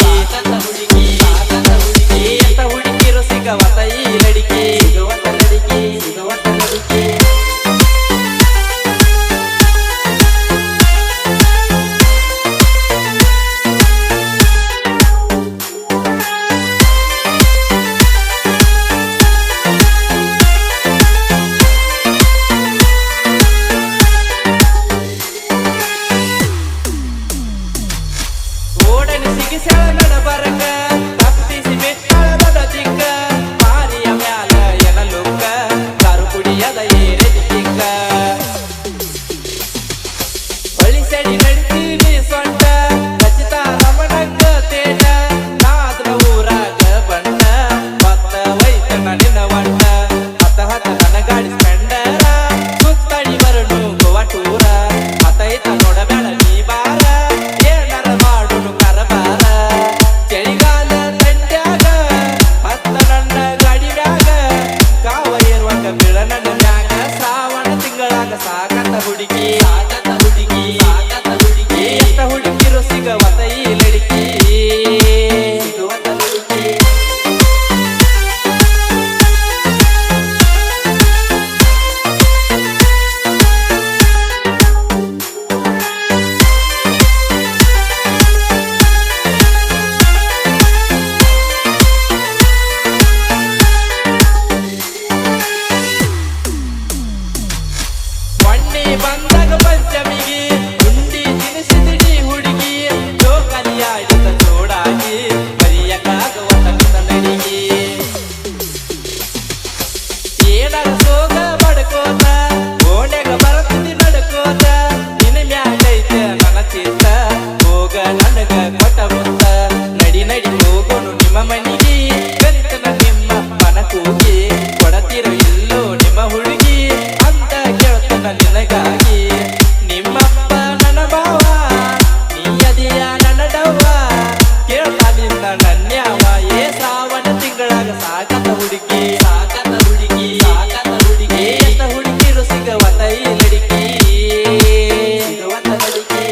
ಸಾಕಂತ ಹುಡುಗಿ ಎಂತ ಹುಡುಗಿರು ಸಿಗವತ ಈ ಲಡಿಕೆ ಸಿಗವತ ಲಡಿಕೆ ಸಿಗವತ ಲಡಿಕೆ ನಡಬರಕ ತಪ್ಪಿಸಿ ಬಿಟ್ಟಾಳ ಬಡದಿಕ್ಕ ಮಾರಿಯ ಮ್ಯಾಲ ಎನಲುಕ್ಕ ದಾರು ಕುಡಿಯದ ಏರಿದ ತಿಕ್ಕ ಬಳಿಸಡಿ ನಡಿತೀವಿ ಸೊಂಟ ರಚಿತ ರಮಣಂಗ ತೇಟ ನಾದ್ರ ಊರಾಗ ಬಣ್ಣ ಮತ್ತ ವೈತ ನಿನ್ನ ವಣ್ಣ ಹತ ಹತ ನನ್ನ ಗಾಡಿ ಸ್ಪೆಂಡರ ಸುತ್ತಡಿ ಬರಡು ಗೋವಾ ಟೂರ ಮತೈತ ನೋಡಬೇಡ ನೀ ಬಾರ ಏನಾರ ಮಾಡುನು ಕರಬಾರ ಚಳಿಗಾಲ ತಂಡ್ಯಾಗ ಮತ್ತ ನನ್ನ ಗಾಡಿ ಮ್ಯಾಗ ಕಾವ ಏರುವಾಗ ಬೀಳ ನನ್ನ ಮ್ಯಾಗ ಶ್ರಾವಣ ತಿಂಗಳಾಗ ಸಾಕಂತ ಹುಡುಗಿ ಎಂತ ಹುಡುಗಿರು ಸಿಗವತ ಈ ಲಡಿಕಿ ಸಿಗವತ ಲಡಿಕಿ ಬಂದಾಗ ಪಂಚಮಿಗೆ ಉಂಡಿ ತಿನಿಸಿದಿಡಿ ಹುಡುಗಿ ಜೋಕಾಲಿ ಆಡಿದ ಜೋಡಾಗಿ ಬರಿಯಕ್ಕಾಗುವ ನಡಿಗೆ ಏನಾರ ಸೋಗ ಬಡ್ಕೋತ ಓಣ್ಯಾಗ ಬರತ್ತಿ ನಡ್ಕೋತ ನಿನ್ನ ಮ್ಯಾಲೈತೆ ನನ್ನ ಚಿತ್ತ ಹೋಗ ನನಗ ಕೊಟ್ಟ ಮುತ್ತ ನಡಿ ನಡಿ ಹೋಗೋನು ನಿಮ್ಮ ಮನಿಗೆ ಕರಿತನ ನಿಮ್ಮ ಮನ ಕೂಗಿ ಕೊಡತಿರೋ ಇಲ್ಲೋ ನಿಮ್ಮ ಹುಡುಗಿ ಅಂತ ಕೇಳ್ತನ ನಿನಗಾಗಿ ನಿಮ್ಮಪ್ಪ ನನ್ನ ಭಾವ ನೀಯದಿಯ ನನ್ನ ಡವ್ವ ಕೇಳ್ತಾ ನಿನ್ನ ನನ್ಯಾವ ಏ ಶ್ರಾವಣ ತಿಂಗಳಾಗ ಸಾಕಂತ ಹುಡುಗಿ ಎಂತ ಹುಡುಗಿರು ಸಿಗವತ ಈ ಲಡಿಕಿ ಸಿಗವತ ಲಡಿಕಿ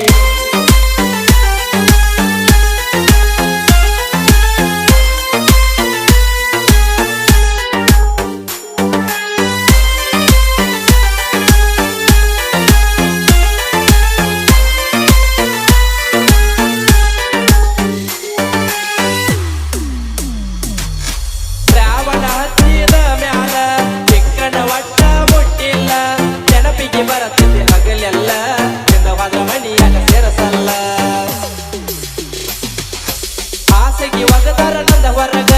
ಶ್ರಾವಣ ಹತ್ತಿದ ಮ್ಯಾಲ ಚಿಕ್ಕನ ಒಟ್ಟ ಮುಟ್ಟಿಲ್ಲ ನೆನಪಿಗೆ ಬರತ್ತಿದೆ ಹಗಲೆಲ್ಲ ಎಂದವಾದ ಮಣಿಯಾಗ ಸೇರಸಲ್ಲ ಆಸೆಗೆ ಒಗದರ ನಂದ ಹೊರಗ